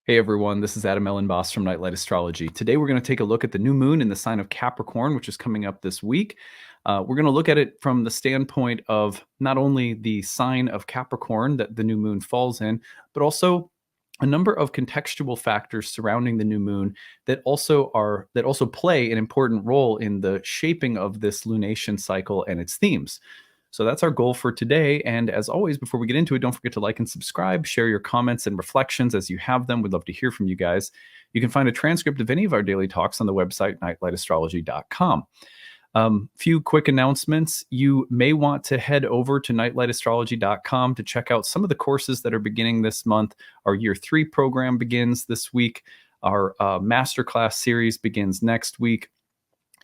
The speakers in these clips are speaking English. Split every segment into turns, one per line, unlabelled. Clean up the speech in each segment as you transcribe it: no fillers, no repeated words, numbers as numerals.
Hey everyone, this is Elenbaas from Nightlight Astrology. Today we're going to take a look at the new moon in the sign of Capricorn, which is coming up this week. We're going to look at it from the standpoint of not only the sign of Capricorn that the new moon falls in, but also a number of contextual factors surrounding the new moon that also play an important role in the shaping of this lunation cycle and its themes. So that's our goal for today. And as always, before we get into it, don't forget to like and subscribe, share your comments and reflections as you have them. We'd love to hear from you guys. You can find a transcript of any of our daily talks on the website, nightlightastrology.com. Few quick announcements. You may want to head over to nightlightastrology.com to check out some of the courses that are beginning this month. Our year 3 program begins this week. Our masterclass series begins next week.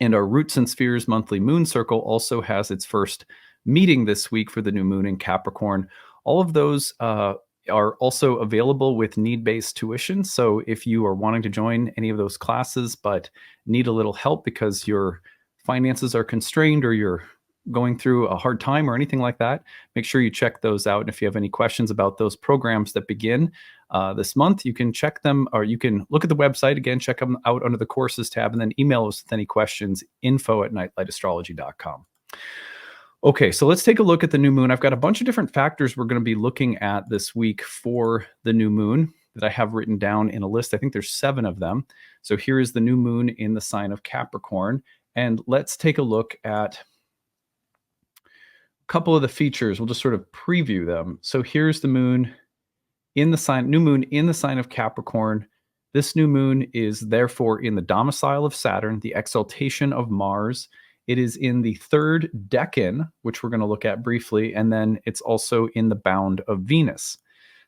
And our Roots and Spheres monthly moon circle also has its first meeting this week for the new moon in Capricorn. All of those are also available with need-based tuition. So if you are wanting to join any of those classes but need a little help because your finances are constrained or you're going through a hard time or anything like that, make sure you check those out. And if you have any questions about those programs that begin this month, you can check them, or you can look at the website again, check them out under the courses tab, and then email us with any questions, info@nightlightastrology.com. Okay, so let's take a look at the new moon. I've got a bunch of different factors we're going to be looking at this week for the new moon that I have written down in a list. I think there's 7 of them. So here is the new moon in the sign of Capricorn. And let's take a look at a couple of the features. We'll just sort of preview them. So here's the moon in the sign, new moon in the sign of Capricorn. This new moon is therefore in the domicile of Saturn, the exaltation of Mars. It is in the 3rd decan, which we're going to look at briefly, and then it's also in the bound of Venus.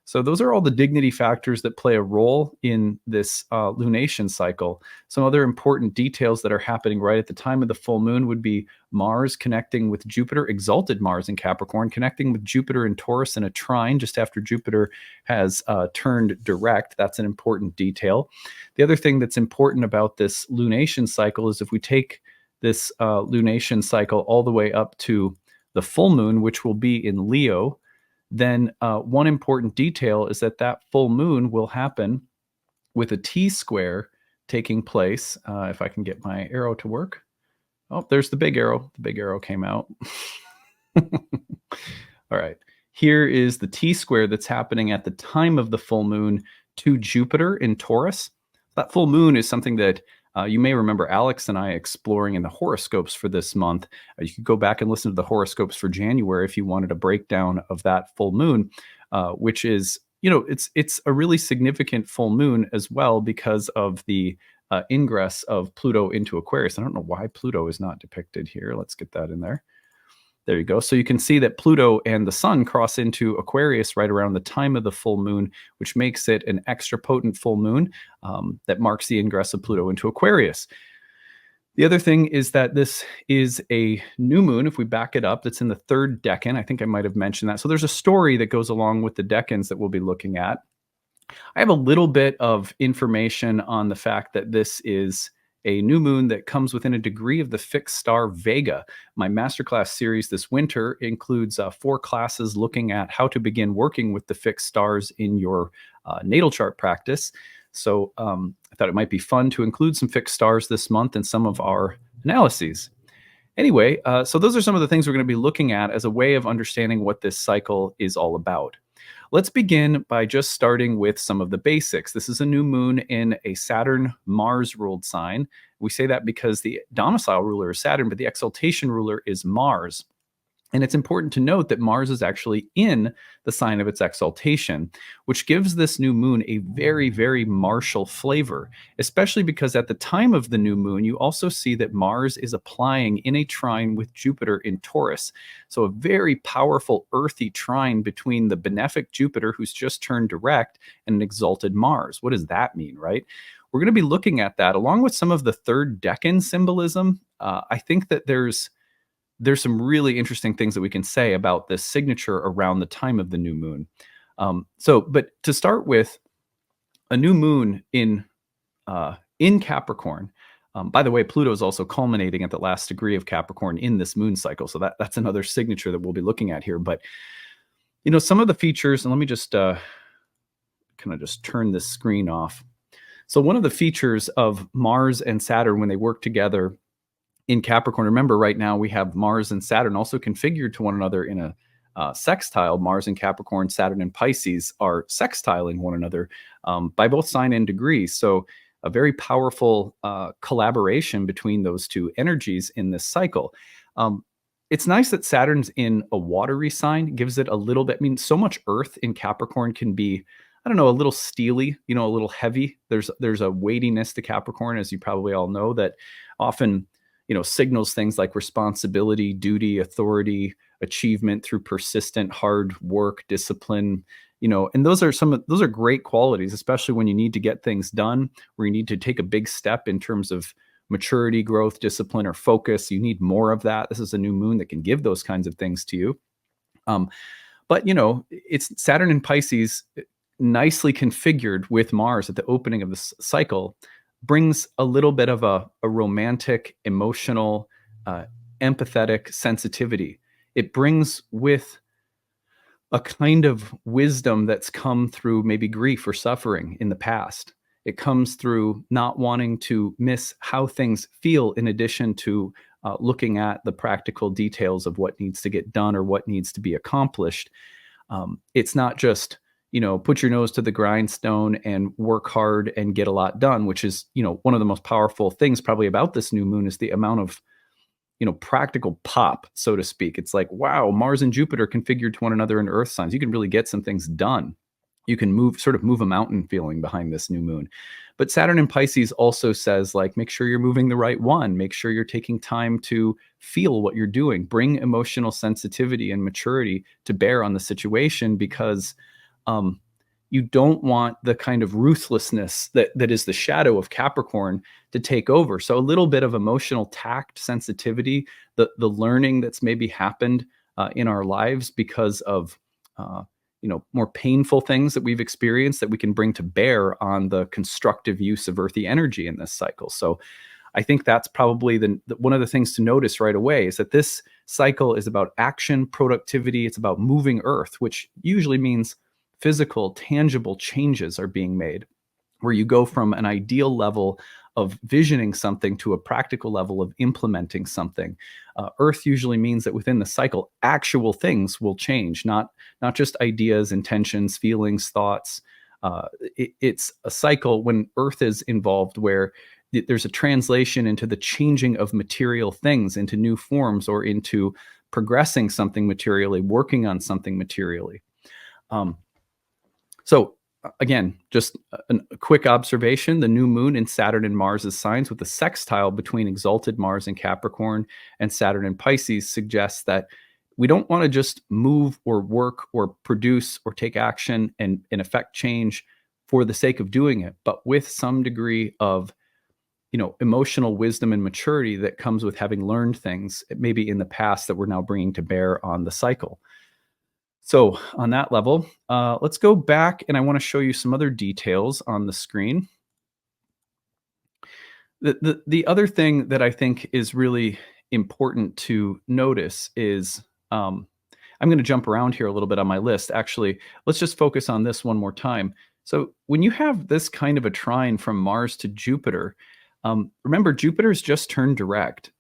So those are all the dignity factors that play a role in this lunation cycle. Some other important details that are happening right at the time of the full moon would be Mars connecting with Jupiter, exalted Mars in Capricorn, connecting with Jupiter in Taurus in a trine just after Jupiter has turned direct. That's an important detail. The other thing that's important about this lunation cycle is if we take this lunation cycle all the way up to the full moon, which will be in Leo, then one important detail is that that full moon will happen with a T-square taking place. If I can get my arrow to work. Oh, there's the big arrow. The big arrow came out. All right. Here is the T-square that's happening at the time of the full moon to Jupiter in Taurus. That full moon is something that you may remember Alex and I exploring in the horoscopes for this month. You could go back and listen to the horoscopes for January if you wanted a breakdown of that full moon, which is, it's a really significant full moon as well because of the ingress of Pluto into Aquarius. I don't know why Pluto is not depicted here. Let's get that in there. There you go. So you can see that Pluto and the sun cross into Aquarius right around the time of the full moon, which makes it an extra potent full moon that marks the ingress of Pluto into Aquarius. The other thing is that this is a new moon, if we back it up, that's in the 3rd decan. I think I might have mentioned that. So there's a story that goes along with the decans that we'll be looking at. I have a little bit of information on the fact that this is a new moon that comes within a degree of the fixed star Vega. My masterclass series this winter includes 4 classes looking at how to begin working with the fixed stars in your natal chart practice. So I thought it might be fun to include some fixed stars this month in some of our analyses. Anyway, so those are some of the things we're going to be looking at as a way of understanding what this cycle is all about. Let's begin by just starting with some of the basics. This is a new moon in a Saturn-Mars ruled sign. We say that because the domicile ruler is Saturn, but the exaltation ruler is Mars. And it's important to note that Mars is actually in the sign of its exaltation, which gives this new moon a very, very martial flavor, especially because at the time of the new moon, you also see that Mars is applying in a trine with Jupiter in Taurus. So a very powerful earthy trine between the benefic Jupiter, who's just turned direct, and an exalted Mars. What does that mean, right? We're going to be looking at that along with some of the 3rd decan symbolism. I think that there's some really interesting things that we can say about this signature around the time of the new moon. But to start with, a new moon in Capricorn. By the way, Pluto is also culminating at the last degree of Capricorn in this moon cycle. So that's another signature that we'll be looking at here. But, some of the features, and let me just kind of just turn this screen off. So one of the features of Mars and Saturn when they work together in Capricorn, remember right now we have Mars and Saturn also configured to one another in a sextile. Mars and Capricorn, Saturn and Pisces are sextiling one another by both sign and degree. So a very powerful collaboration between those two energies in this cycle. It's nice that Saturn's in a watery sign, gives it a little bit. I mean, so much Earth in Capricorn can be, I don't know, a little steely, a little heavy. There's a weightiness to Capricorn, as you probably all know, that often, signals things like responsibility, duty, authority, achievement through persistent hard work, discipline, and those are great qualities, especially when you need to get things done, where you need to take a big step in terms of maturity, growth, discipline, or focus. You need more of that. This is a new moon that can give those kinds of things to you. But it's Saturn and Pisces nicely configured with Mars at the opening of this cycle brings a little bit of a romantic, emotional, empathetic sensitivity. It brings with a kind of wisdom that's come through maybe grief or suffering in the past. It comes through not wanting to miss how things feel, in addition to looking at the practical details of what needs to get done or what needs to be accomplished. It's not just, put your nose to the grindstone and work hard and get a lot done, which is, one of the most powerful things probably about this new moon is the amount of, practical pop, so to speak. It's like, wow, Mars and Jupiter configured to one another in Earth signs. You can really get some things done. You can move a mountain feeling behind this new moon. But Saturn in Pisces also says, like, make sure you're moving the right one. Make sure you're taking time to feel what you're doing. Bring emotional sensitivity and maturity to bear on the situation, because you don't want the kind of ruthlessness that is the shadow of Capricorn to take over. So a little bit of emotional tact, sensitivity, the learning that's maybe happened in our lives because of more painful things that we've experienced that we can bring to bear on the constructive use of earthy energy in this cycle. So I think that's probably one of the things to notice right away is that this cycle is about action, productivity. It's about moving Earth, which usually means physical, tangible changes are being made, where you go from an ideal level of visioning something to a practical level of implementing something. Earth usually means that within the cycle, actual things will change, not just ideas, intentions, feelings, thoughts. It's a cycle when Earth is involved where there's a translation into the changing of material things into new forms or into progressing something materially, working on something materially. So again, just a quick observation, the new moon in Saturn and Mars' signs with the sextile between exalted Mars and Capricorn and Saturn and Pisces suggests that we don't want to just move or work or produce or take action and affect change for the sake of doing it, but with some degree of emotional wisdom and maturity that comes with having learned things maybe in the past that we're now bringing to bear on the cycle. So on that level, let's go back and I want to show you some other details on the screen. The other thing that I think is really important to notice is, I'm going to jump around here a little bit on my list. Actually, let's just focus on this one more time. So when you have this kind of a trine from Mars to Jupiter, remember Jupiter's just turned direct.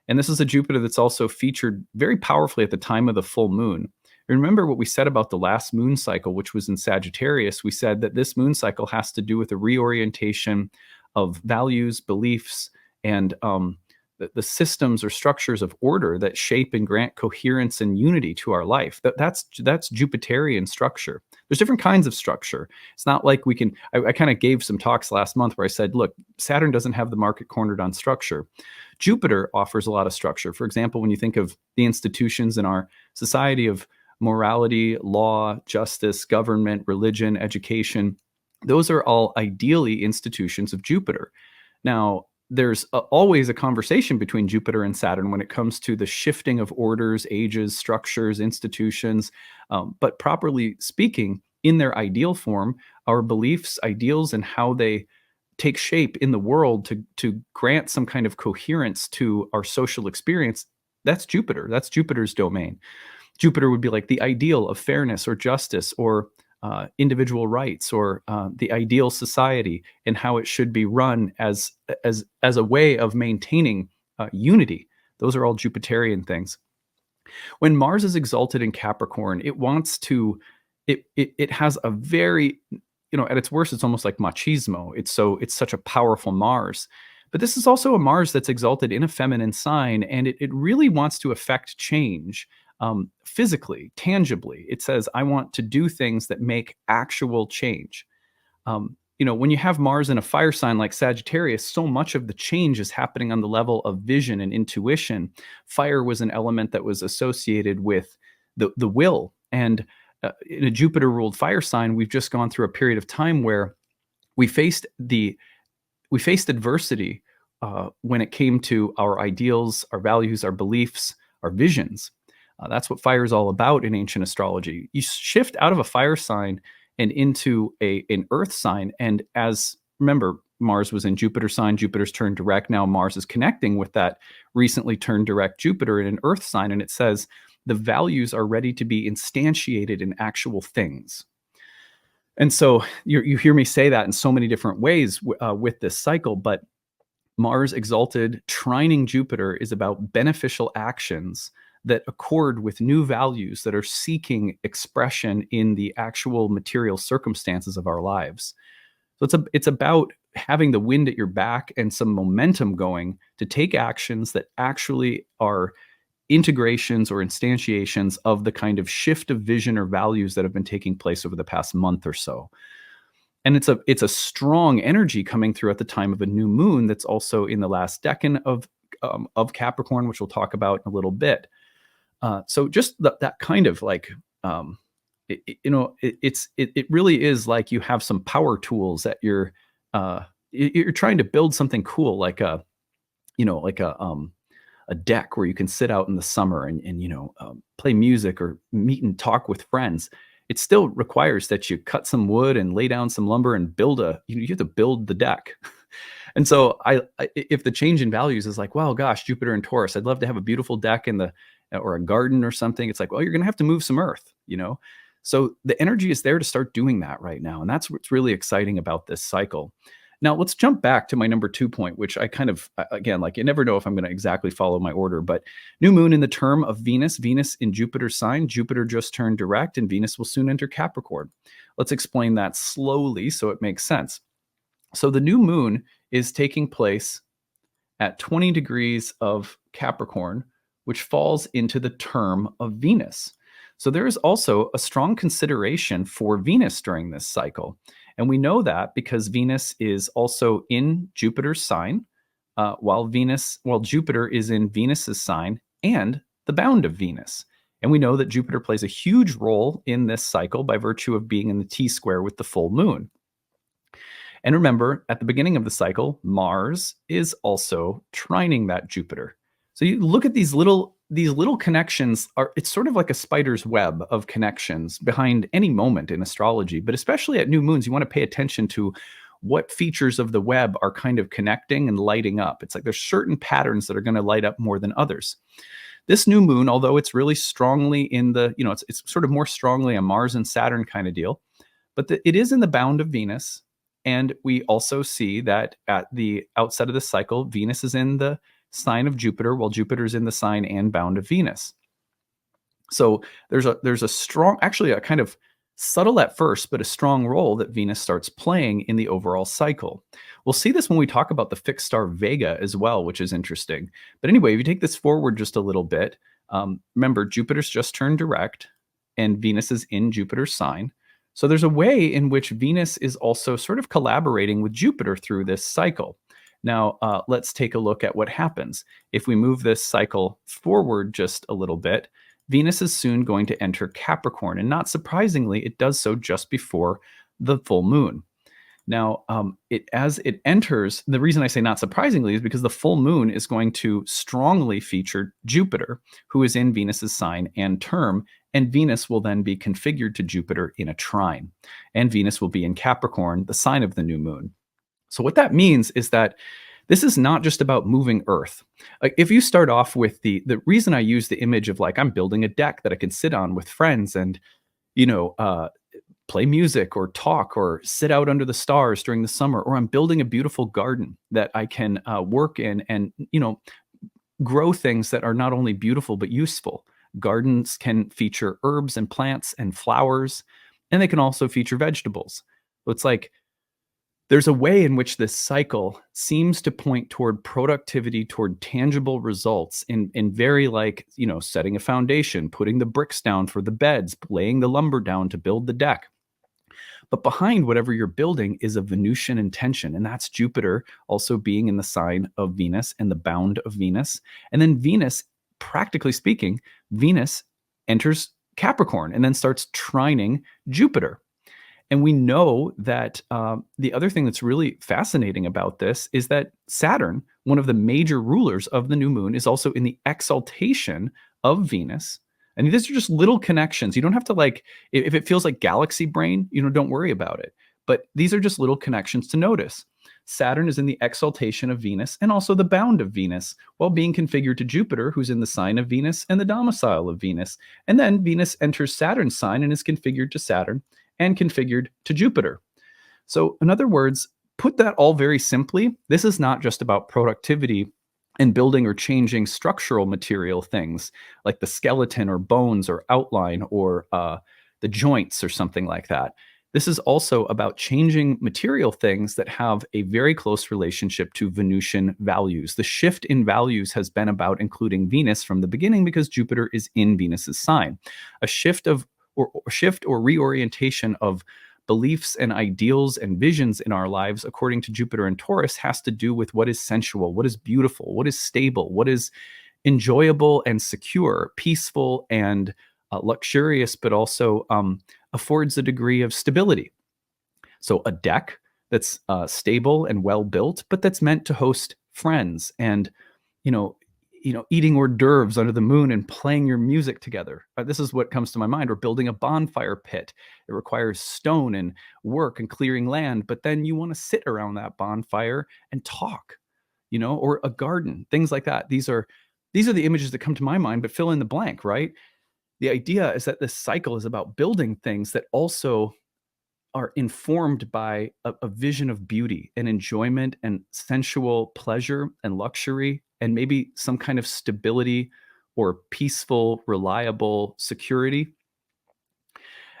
And this is a Jupiter that's also featured very powerfully at the time of the full moon. Remember what we said about the last moon cycle, which was in Sagittarius. We said that this moon cycle has to do with a reorientation of values, beliefs, and the systems or structures of order that shape and grant coherence and unity to our life. That's Jupiterian structure. There's different kinds of structure. It's not like we can, I kind of gave some talks last month where I said, look, Saturn doesn't have the market cornered on structure. Jupiter offers a lot of structure. For example, when you think of the institutions in our society of morality, law, justice, government, religion, education, those are all ideally institutions of Jupiter. Now, there's always a conversation between Jupiter and Saturn when it comes to the shifting of orders, ages, structures, institutions. But properly speaking, in their ideal form, our beliefs, ideals, and how they take shape in the world to grant some kind of coherence to our social experience, that's Jupiter. That's Jupiter's domain. Jupiter would be like the ideal of fairness or justice or individual rights or the ideal society and how it should be run as a way of maintaining unity. Those are all Jupiterian things. When Mars is exalted in Capricorn, it wants to, it has a very, at its worst, it's almost like machismo. It's such a powerful Mars. But this is also a Mars that's exalted in a feminine sign, and it really wants to affect change physically, tangibly. It says, I want to do things that make actual change. When you have Mars in a fire sign like Sagittarius, so much of the change is happening on the level of vision and intuition. Fire was an element that was associated with the will. And in a Jupiter-ruled fire sign, we've just gone through a period of time where we faced adversity when it came to our ideals, our values, our beliefs, our visions. That's what fire is all about in ancient astrology. You shift out of a fire sign and into an earth sign. And remember, Mars was in Jupiter sign, Jupiter's turned direct. Now Mars is connecting with that recently turned direct Jupiter in an earth sign. And it says the values are ready to be instantiated in actual things. And so you hear me say that in so many different ways with this cycle, but Mars exalted trining Jupiter is about beneficial actions that accord with new values that are seeking expression in the actual material circumstances of our lives. So it's about having the wind at your back and some momentum going to take actions that actually are integrations or instantiations of the kind of shift of vision or values that have been taking place over the past month or so. And it's a strong energy coming through at the time of a new moon that's also in the last decan of Capricorn, which we'll talk about in a little bit. So just that kind of like, it really is like you have some power tools that you're trying to build something cool, like a deck where you can sit out in the summer and play music or meet and talk with friends. It still requires that you cut some wood and lay down some lumber and you have to build the deck. And so if the change in values is like, well, gosh, Jupiter and Taurus, I'd love to have a beautiful deck or a garden or something. It's like, well, you're going to have to move some earth, So the energy is there to start doing that right now. And that's what's really exciting about this cycle. Now let's jump back to my number 2 point, which I kind of, again, like I never know if I'm going to exactly follow my order, but new moon in the term of Venus in Jupiter's sign. Jupiter just turned direct and Venus will soon enter Capricorn. Let's explain that slowly so it makes sense. So the new moon is taking place at 20 degrees of Capricorn, which falls into the term of Venus. So there is also a strong consideration for Venus during this cycle. And we know that because Venus is also in Jupiter's sign, while Jupiter is in Venus's sign and the bound of Venus. And we know that Jupiter plays a huge role in this cycle by virtue of being in the T-square with the full moon. And remember, at the beginning of the cycle, Mars is also trining that Jupiter. So you look at these little connections. It's sort of like a spider's web of connections behind any moment in astrology, but especially at new moons, you want to pay attention to what features of the web are kind of connecting and lighting up. It's like there's certain patterns that are going to light up more than others. This new moon, although it's really strongly in the, it's sort of more strongly a Mars and Saturn kind of deal, but it is in the bound of Venus. And we also see that at the outset of the cycle, Venus is in the sign of Jupiter, while Jupiter's in the sign and bound of Venus. So there's a strong, actually a kind of subtle at first, but a strong role that Venus starts playing in the overall cycle. We'll see this when we talk about the fixed star Vega as well, which is interesting. But anyway, if you take this forward just a little bit, remember Jupiter's just turned direct and Venus is in Jupiter's sign. So there's a way in which Venus is also sort of collaborating with Jupiter through this cycle. Now, let's take a look at what happens. If we move this cycle forward just a little bit, Venus is soon going to enter Capricorn. And not surprisingly, it does so just before the full moon. Now, as it enters, the reason I say not surprisingly is because the full moon is going to strongly feature Jupiter, who is in Venus's sign and term, and Venus will then be configured to Jupiter in a trine. And Venus will be in Capricorn, the sign of the new moon. So what that means is that this is not just about moving Earth. Like if you start off with the reason I use the image of like I'm building a deck that I can sit on with friends and play music or talk or sit out under the stars during the summer, or I'm building a beautiful garden that I can work in and, grow things that are not only beautiful but useful. Gardens can feature herbs and plants and flowers, and they can also feature vegetables. So it's like there's a way in which this cycle seems to point toward productivity, toward tangible results in very like, setting a foundation, putting the bricks down for the beds, laying the lumber down to build the deck. But behind whatever you're building is a Venusian intention, and that's Jupiter also being in the sign of Venus and the bound of Venus. And then Venus, practically speaking, Venus enters Capricorn and then starts trining Jupiter. And we know that the other thing that's really fascinating about this is that Saturn, one of the major rulers of the new moon, is also in the exaltation of Venus. And these are just little connections. You don't have to if it feels like galaxy brain, don't worry about it. But these are just little connections to notice. Saturn is in the exaltation of Venus and also the bound of Venus, while being configured to Jupiter, who's in the sign of Venus and the domicile of Venus. And then Venus enters Saturn's sign and is configured to Saturn and configured to Jupiter. So in other words, put that all very simply, this is not just about productivity and building or changing structural material things like the skeleton or bones or outline or the joints or something like that. This is also about changing material things that have a very close relationship to Venusian values. The shift in values has been about including Venus from the beginning because Jupiter is in Venus's sign. A shift or reorientation of beliefs and ideals and visions in our lives according to Jupiter and Taurus has to do with what is sensual, what is beautiful, what is stable, what is enjoyable and secure, peaceful and luxurious, but also affords a degree of stability. So a deck that's stable and well built, but that's meant to host friends and, eating hors d'oeuvres under the moon and playing your music together. This is what comes to my mind. Or building a bonfire pit. It requires stone and work and clearing land, but then you want to sit around that bonfire and talk, or a garden, things like that. These are the images that come to my mind, but fill in the blank, right? The idea is that this cycle is about building things that also are informed by a vision of beauty and enjoyment and sensual pleasure and luxury and maybe some kind of stability or peaceful, reliable security.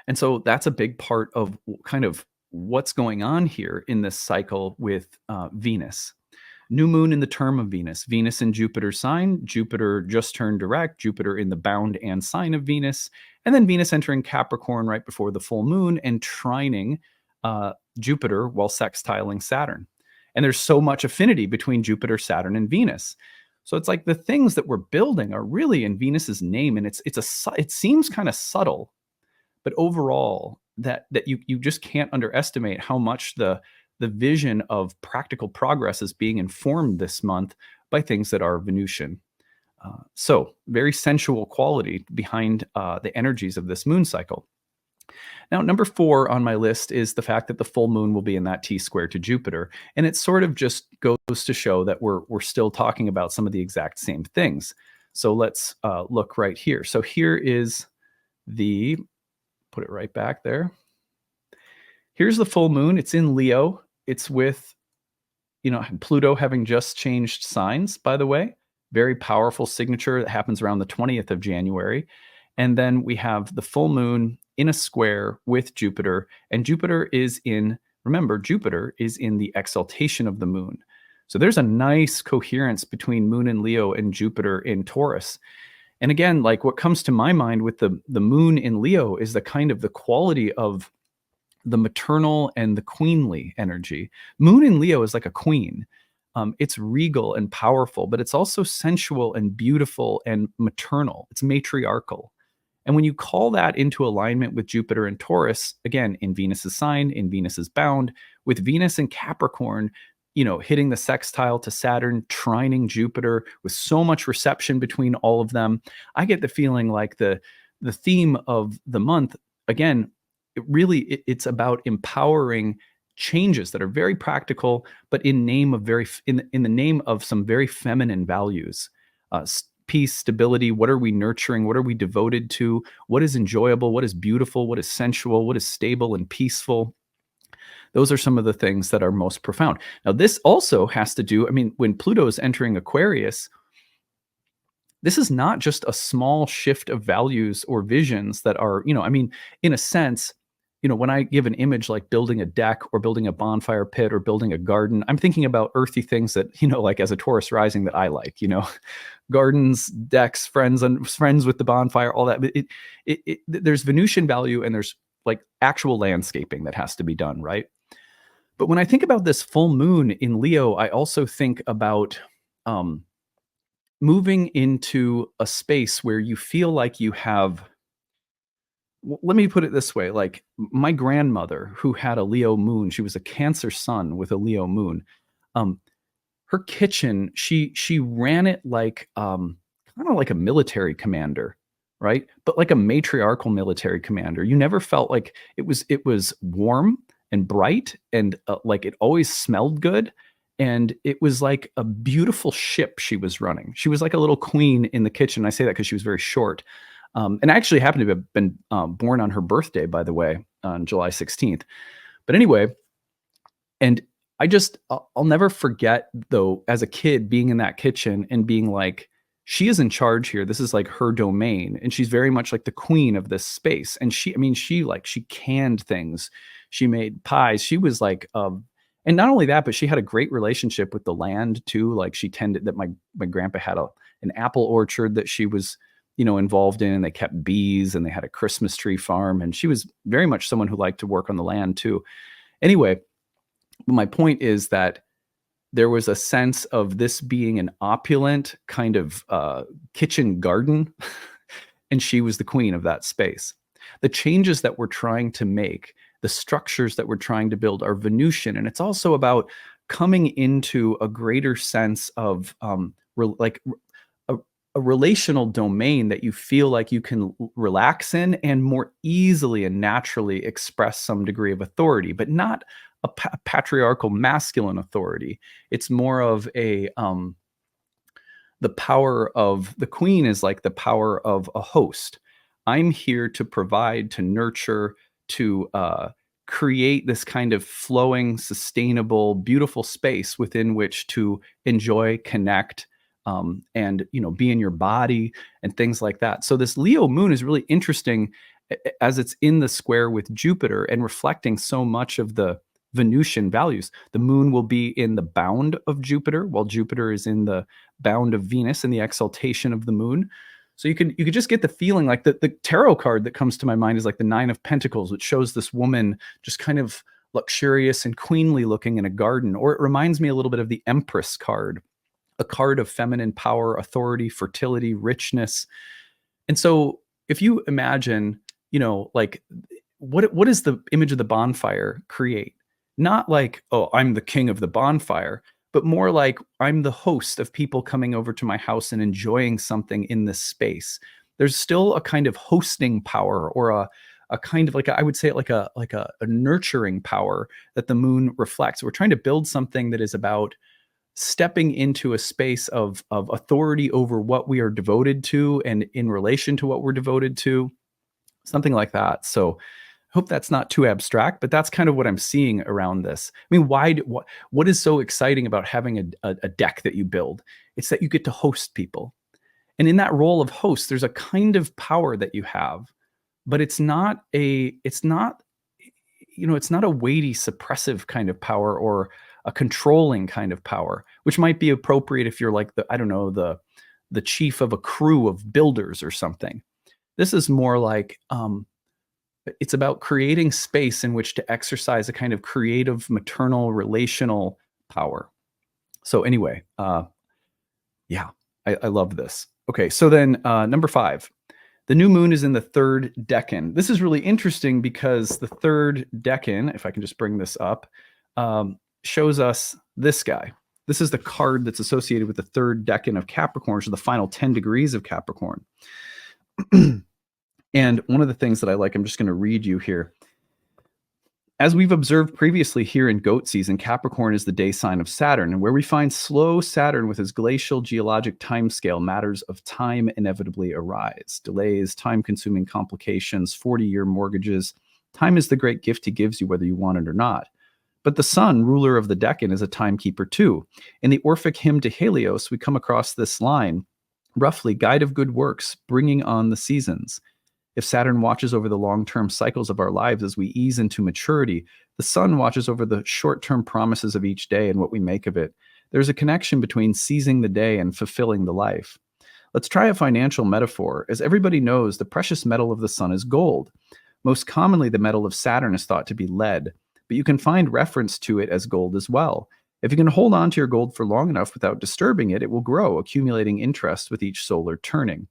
And so that's a big part of kind of what's going on here in this cycle with Venus. New moon in the term of Venus. Venus in Jupiter's sign. Jupiter just turned direct. Jupiter in the bound and sign of Venus. And then Venus entering Capricorn right before the full moon and trining Jupiter while sextiling Saturn. And there's so much affinity between Jupiter, Saturn, and Venus. So it's like the things that we're building are really in Venus's name. And it seems kind of subtle, but overall that you just can't underestimate how much the vision of practical progress is being informed this month by things that are Venusian. So very sensual quality behind the energies of this moon cycle. Now, number 4 on my list is the fact that the full moon will be in that T-square to Jupiter. And it sort of just goes to show that we're still talking about some of the exact same things. So let's look right here. So here is put it right back there. Here's the full moon. It's in Leo. It's with, Pluto having just changed signs, by the way. Very powerful signature that happens around the 20th of January. And then we have the full moon in a square with Jupiter. And Jupiter is in the exaltation of the moon. So there's a nice coherence between moon in Leo and Jupiter in Taurus. And again, like what comes to my mind with the moon in Leo is the kind of the quality of the maternal and the queenly energy. Moon in Leo is like a queen. It's regal and powerful, but it's also sensual and beautiful and maternal. It's matriarchal. And when you call that into alignment with Jupiter and Taurus, again, in Venus's sign, in Venus's bound, with Venus and Capricorn, hitting the sextile to Saturn, trining Jupiter with so much reception between all of them, I get the feeling like the theme of the month, again, it's about empowering changes that are very practical, but in the name of some very feminine values. peace, stability. What are we nurturing? What are we devoted to? What is enjoyable? What is beautiful? What is sensual? What is stable and peaceful? Those are some of the things that are most profound. Now, this also has to do, I mean, when Pluto is entering Aquarius, this is not just a small shift of values or visions that are, I mean, in a sense, when I give an image like building a deck or building a bonfire pit or building a garden, I'm thinking about earthy things that, like as a Taurus rising that I like, gardens, decks, friends with the bonfire, all that. But there's Venusian value and there's like actual landscaping that has to be done, right? But when I think about this full moon in Leo, I also think about moving into a space where you feel like you have, let me put it this way, like my grandmother who had a Leo moon, she was a Cancer sun with a Leo moon. Her kitchen, she ran it like kind of like a military commander, right? But like a matriarchal military commander. You never felt like it was warm and bright and like it always smelled good. And it was like a beautiful ship she was running. She was like a little queen in the kitchen. I say that because she was very short. And I actually happened to have been born on her birthday, by the way, on July 16th. But anyway, and I'll never forget, though, as a kid being in that kitchen and being like, she is in charge here. This is like her domain. And she's very much like the queen of this space. And she canned things. She made pies. She was like, and not only that, but she had a great relationship with the land too. Like she tended that my grandpa had an apple orchard that she was, involved in, and they kept bees and they had a Christmas tree farm. And she was very much someone who liked to work on the land too. Anyway, my point is that there was a sense of this being an opulent kind of kitchen garden, and she was the queen of that space. The changes that we're trying to make, the structures that we're trying to build are Venusian, and it's also about coming into a greater sense of a relational domain that you feel like you can relax in and more easily and naturally express some degree of authority, but not a patriarchal masculine authority. It's more of the power of the queen is like the power of a host. I'm here to provide, to nurture, to create this kind of flowing, sustainable, beautiful space within which to enjoy, connect, and be in your body and things like that. So this Leo moon is really interesting as it's in the square with Jupiter and reflecting so much of the Venusian values. The moon will be in the bound of Jupiter, while Jupiter is in the bound of Venus and the exaltation of the moon. So you could just get the feeling like the tarot card that comes to my mind is like the Nine of Pentacles, which shows this woman just kind of luxurious and queenly looking in a garden. Or it reminds me a little bit of the Empress card, a card of feminine power, authority, fertility, richness. And so if you imagine, like what does the image of the bonfire create? Not like, oh, I'm the king of the bonfire, but more like I'm the host of people coming over to my house and enjoying something in this space. There's still a kind of hosting power or a kind of like I would say like a nurturing power that the moon reflects. We're trying to build something that is about stepping into a space of authority over what we are devoted to and in relation to what we're devoted to, something like that. So I hope that's not too abstract, but that's kind of what I'm seeing around this. I mean, what is so exciting about having a deck that you build? It's that you get to host people. And in that role of host, there's a kind of power that you have, but it's not a weighty, suppressive kind of power or a controlling kind of power, which might be appropriate if you're like the chief of a crew of builders or something. This is more like it's about creating space in which to exercise a kind of creative, maternal, relational power. So anyway, yeah, I love this. Okay, so then number 5. The new moon is in the third decan. This is really interesting because the third decan, if I can just bring this up, shows us this guy. This is the card that's associated with the third decan of Capricorn, so the final 10 degrees of Capricorn. And one of the things that I like, I'm just going to read you here. As we've observed previously here in goat season, Capricorn is the day sign of Saturn, and where we find slow Saturn with his glacial geologic timescale, matters of time inevitably arise. Delays, time-consuming complications, 40-year mortgages. Time is the great gift he gives you, whether you want it or not. But the sun, ruler of the decan, is a timekeeper too. In the Orphic hymn to Helios, we come across this line, roughly, guide of good works, bringing on the seasons. If Saturn watches over the long-term cycles of our lives as we ease into maturity, the sun watches over the short-term promises of each day and what we make of it. There's a connection between seizing the day and fulfilling the life. Let's try a financial metaphor. As everybody knows, the precious metal of the sun is gold. Most commonly, the metal of Saturn is thought to be lead, but you can find reference to it as gold as well. If you can hold on to your gold for long enough without disturbing it, it will grow, accumulating interest with each solar turning.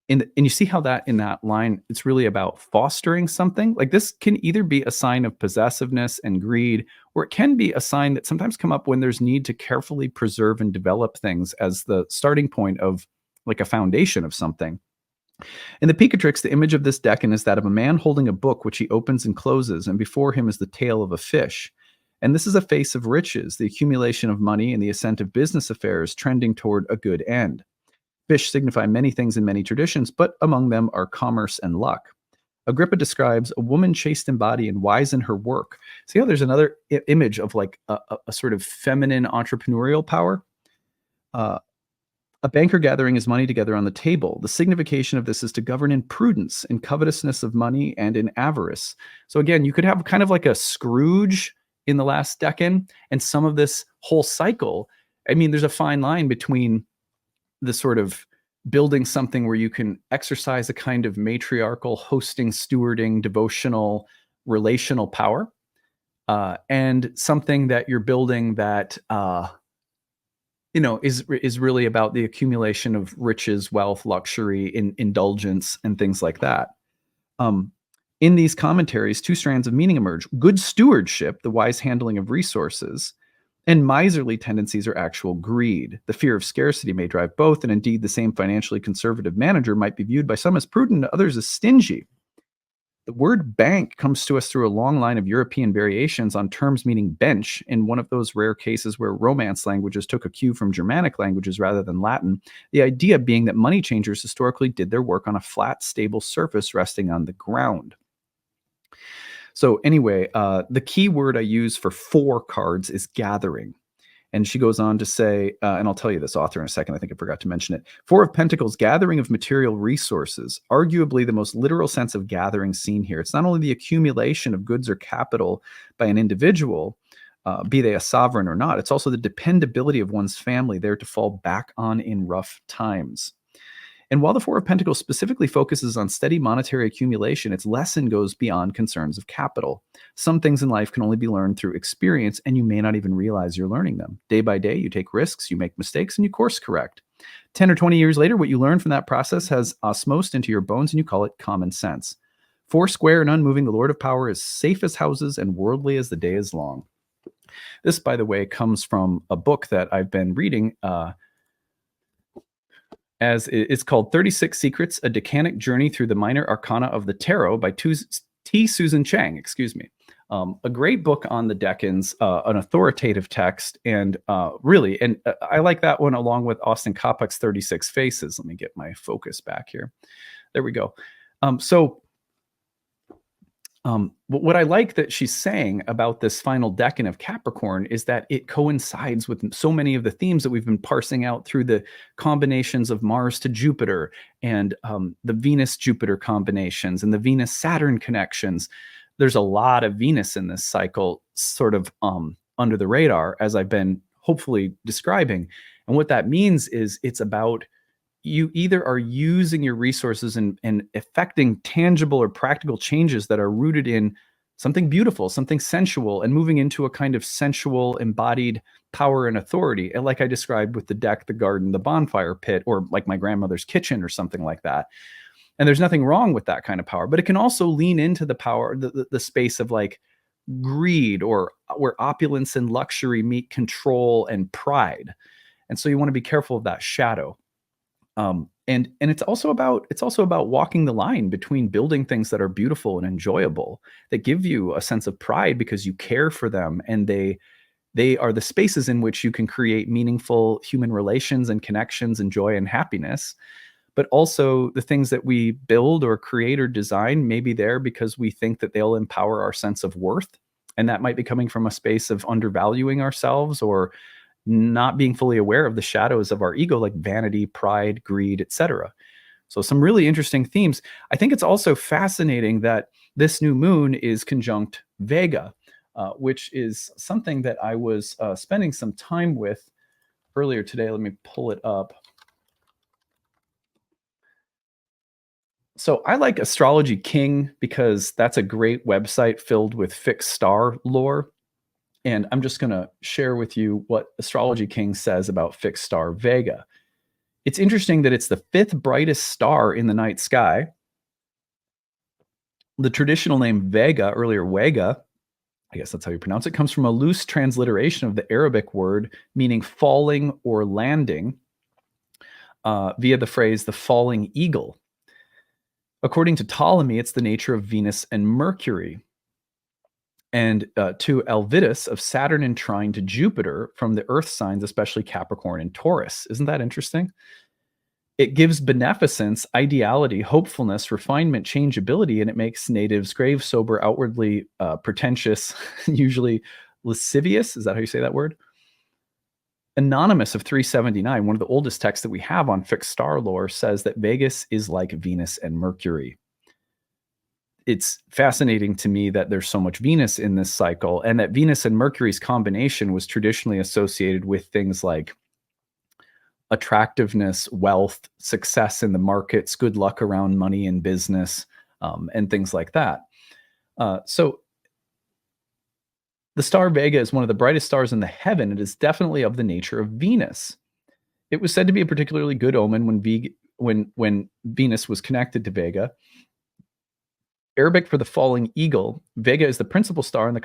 And you see how that in that line, it's really about fostering something. Like this can either be a sign of possessiveness and greed, or it can be a sign that sometimes come up when there's need to carefully preserve and develop things as the starting point of like a foundation of something. In the Picatrix, the image of this decan is that of a man holding a book which he opens and closes, and before him is the tail of a fish. And this is a face of riches, the accumulation of money and the ascent of business affairs trending toward a good end. Fish signify many things in many traditions, but among them are commerce and luck. Agrippa describes a woman chaste in body and wise in her work. See how there's another image of like a sort of feminine entrepreneurial power? A banker gathering his money together on the table. The signification of this is to govern in prudence, in covetousness of money, and in avarice. So again, you could have kind of like a Scrooge in the last decan, and some of this whole cycle. I mean, there's a fine line between the sort of building something where you can exercise a kind of matriarchal, hosting, stewarding, devotional, relational power, and something that you're building that is really about the accumulation of riches, wealth, luxury, indulgence, and things like that. In these commentaries, two strands of meaning emerge: good stewardship, the wise handling of resources, and miserly tendencies are actual greed. The fear of scarcity may drive both, and indeed the same financially conservative manager might be viewed by some as prudent, others as stingy. The word bank comes to us through a long line of European variations on terms meaning bench, in one of those rare cases where Romance languages took a cue from Germanic languages rather than Latin, the idea being that money changers historically did their work on a flat, stable surface resting on the ground. So anyway, the key word I use for 4 cards is gathering. And she goes on to say, and I'll tell you this author in a second, I think I forgot to mention it. 4 of Pentacles, gathering of material resources, arguably the most literal sense of gathering seen here. It's not only the accumulation of goods or capital by an individual, be they a sovereign or not, it's also the dependability of one's family there to fall back on in rough times. And while the 4 of Pentacles specifically focuses on steady monetary accumulation, its lesson goes beyond concerns of capital. Some things in life can only be learned through experience, and you may not even realize you're learning them. Day by day, you take risks, you make mistakes, and you course correct. 10 or 20 years later, what you learn from that process has osmosed into your bones, and you call it common sense. 4 square and unmoving, the Lord of Power is safe as houses and worldly as the day is long. This, by the way, comes from a book that I've been reading, as it's called 36 Secrets, A Decanic Journey Through the Minor Arcana of the Tarot by T. Susan Chang, a great book on the decans, an authoritative text, and really, and I like that one along with Austin Kopek's 36 Faces. Let me get my focus back here. There we go. What I like that she's saying about this final decan of Capricorn is that it coincides with so many of the themes that we've been parsing out through the combinations of Mars to Jupiter and the Venus-Jupiter combinations and the Venus-Saturn connections. There's a lot of Venus in this cycle, sort of under the radar, as I've been hopefully describing. And what that means is it's about you either are using your resources and effecting tangible or practical changes that are rooted in something beautiful, something sensual, and moving into a kind of sensual embodied power and authority. And like I described with the deck, the garden, the bonfire pit, or like my grandmother's kitchen or something like that. And there's nothing wrong with that kind of power, but it can also lean into the power, the space of like greed, or where opulence and luxury meet control and pride. And so you want to be careful of that shadow. And it's also about walking the line between building things that are beautiful and enjoyable, that give you a sense of pride because you care for them, and they are the spaces in which you can create meaningful human relations and connections and joy and happiness. But also the things that we build or create or design may be there because we think that they'll empower our sense of worth. And that might be coming from a space of undervaluing ourselves or not being fully aware of the shadows of our ego, like vanity, pride, greed, etc. So some really interesting themes. I think it's also fascinating that this new moon is conjunct Vega, which is something that I was spending some time with earlier today. Let me pull it up. So I like Astrology King because that's a great website filled with fixed star lore. And I'm just going to share with you what Astrology King says about fixed star Vega. It's interesting that it's the fifth brightest star in the night sky. The traditional name Vega, earlier Vega, I guess that's how you pronounce it, comes from a loose transliteration of the Arabic word meaning falling or landing via the phrase the falling eagle. According to Ptolemy, it's the nature of Venus and Mercury. And to Elvidus of Saturn and trine to Jupiter from the earth signs, especially Capricorn and Taurus. Isn't that interesting? It gives beneficence, ideality, hopefulness, refinement, changeability, and it makes natives grave, sober, outwardly pretentious, usually lascivious. Is that how you say that word? Anonymous of 379, one of the oldest texts that we have on fixed star lore, says that Vegas is like Venus and Mercury. It's fascinating to me that there's so much Venus in this cycle, and that Venus and Mercury's combination was traditionally associated with things like attractiveness, wealth, success in the markets, good luck around money and business, and things like that. So the star Vega is one of the brightest stars in the heaven. It is definitely of the nature of Venus. It was said to be a particularly good omen when Venus was connected to Vega. Arabic for the falling eagle, Vega is the principal star in the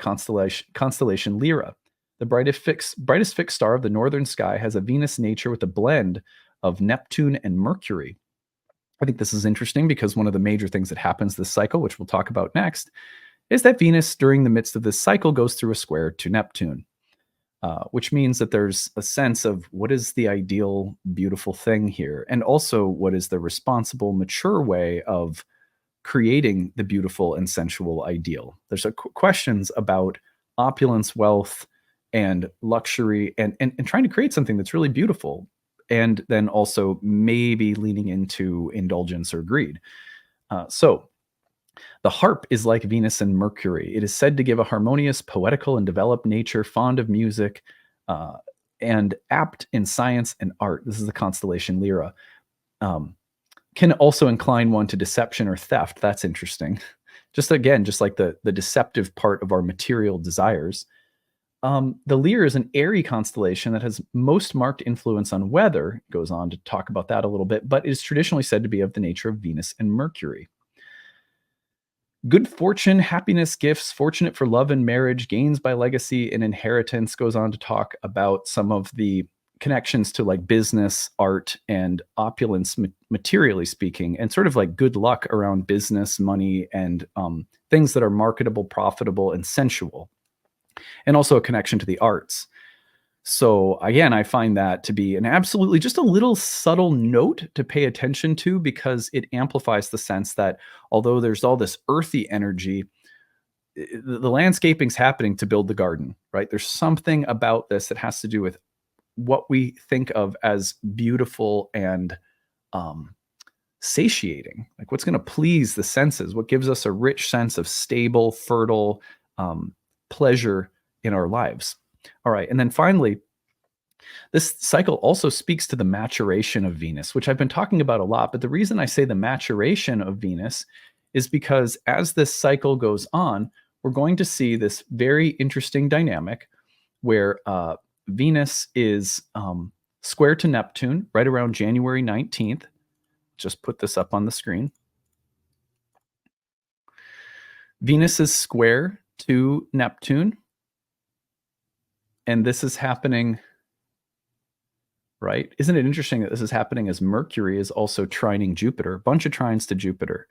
constellation Lyra. The brightest fixed star of the northern sky has a Venus nature with a blend of Neptune and Mercury. I think this is interesting because one of the major things that happens this cycle, which we'll talk about next, is that Venus, during the midst of this cycle, goes through a square to Neptune, which means that there's a sense of what is the ideal, beautiful thing here, and also what is the responsible, mature way of creating the beautiful and sensual ideal. There's questions about opulence, wealth, and luxury, and trying to create something that's really beautiful, and then also maybe leaning into indulgence or greed. So the harp is like Venus and Mercury. It is said to give a harmonious, poetical, and developed nature, fond of music, and apt in science and art. This is the constellation Lyra. Can also incline one to deception or theft. That's interesting. Just like the deceptive part of our material desires. The Lyre is an airy constellation that has most marked influence on weather. It goes on to talk about that a little bit, but is traditionally said to be of the nature of Venus and Mercury. Good fortune, happiness, gifts, fortunate for love and marriage, gains by legacy and inheritance. Goes on to talk about some of the connections to like business, art, and opulence, materially speaking, and sort of like good luck around business, money, and things that are marketable, profitable, and sensual, and also a connection to the arts. So again, I find that to be an absolutely just a little subtle note to pay attention to, because it amplifies the sense that although there's all this earthy energy, the landscaping's happening to build the garden, right? There's something about this that has to do with what we think of as beautiful and satiating, like what's going to please the senses, what gives us a rich sense of stable, fertile pleasure in our lives. All right. And then finally, this cycle also speaks to the maturation of Venus, which I've been talking about a lot. But the reason I say the maturation of Venus is because as this cycle goes on, we're going to see this very interesting dynamic where Venus is square to Neptune right around January 19th. Just put this up on the screen. Venus is square to Neptune. And this is happening right? Isn't it interesting that this is happening as Mercury is also trining Jupiter, a bunch of trines to Jupiter.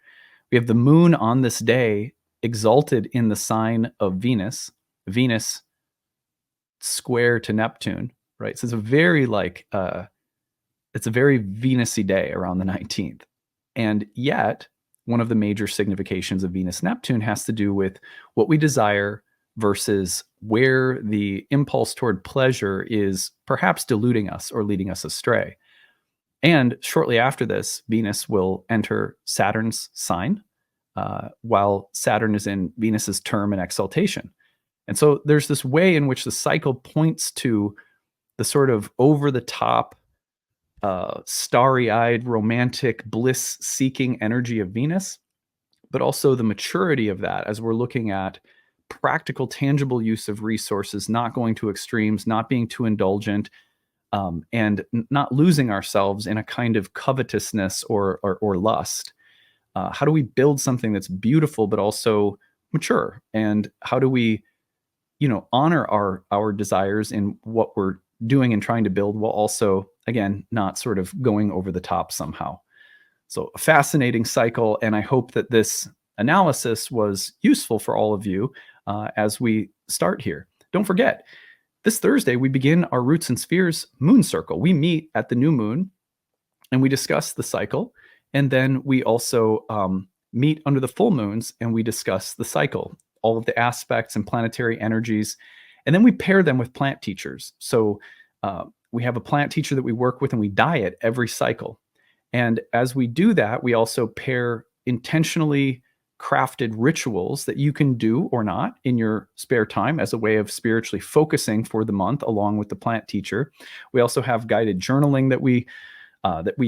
We have the moon on this day exalted in the sign of Venus, Venus square to Neptune, right? So it's a very it's a very Venus-y day around the 19th. And yet, one of the major significations of Venus Neptune has to do with what we desire versus where the impulse toward pleasure is perhaps deluding us or leading us astray. And shortly after this, Venus will enter Saturn's sign, while Saturn is in Venus's term and exaltation. And so there's this way in which the cycle points to the sort of over the top, starry eyed, romantic, bliss seeking energy of Venus, but also the maturity of that as we're looking at practical, tangible use of resources, not going to extremes, not being too indulgent, and not losing ourselves in a kind of covetousness or lust. How do we build something that's beautiful but also mature? And how do we, honor our desires in what we're doing and trying to build, while also, again, not sort of going over the top somehow? So a fascinating cycle, and I hope that this analysis was useful for all of you as we start here. Don't forget, this Thursday, we begin our Roots and Spheres moon circle. We meet at the new moon, and we discuss the cycle, and then we also meet under the full moons, and we discuss the cycle, all of the aspects and planetary energies, and then we pair them with plant teachers. So we have a plant teacher that we work with, and we diet every cycle. And as we do that, we also pair intentionally crafted rituals that you can do or not in your spare time as a way of spiritually focusing for the month along with the plant teacher. We also have guided journaling that we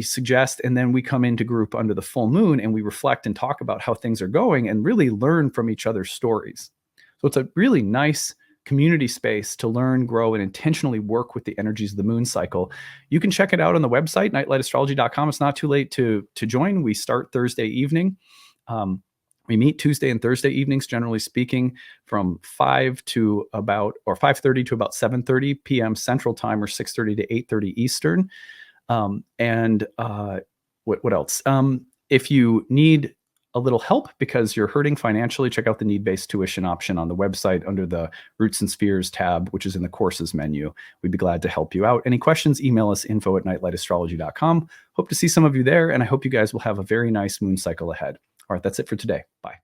suggest, and then we come into group under the full moon and we reflect and talk about how things are going and really learn from each other's stories. So it's a really nice community space to learn, grow, and intentionally work with the energies of the moon cycle. You can check it out on the website, nightlightastrology.com. It's not too late to join. We start Thursday evening. We meet Tuesday and Thursday evenings, generally speaking, from 5 to about, or 5:30 to about 7:30 p.m. Central Time, or 6:30 to 8:30 Eastern. What else? If you need a little help because you're hurting financially, check out the need-based tuition option on the website under the Roots and Spheres tab, which is in the courses menu. We'd be glad to help you out. Any questions, email us info@nightlightastrology.com. Hope to see some of you there, and I hope you guys will have a very nice moon cycle ahead. All right, that's it for today. Bye.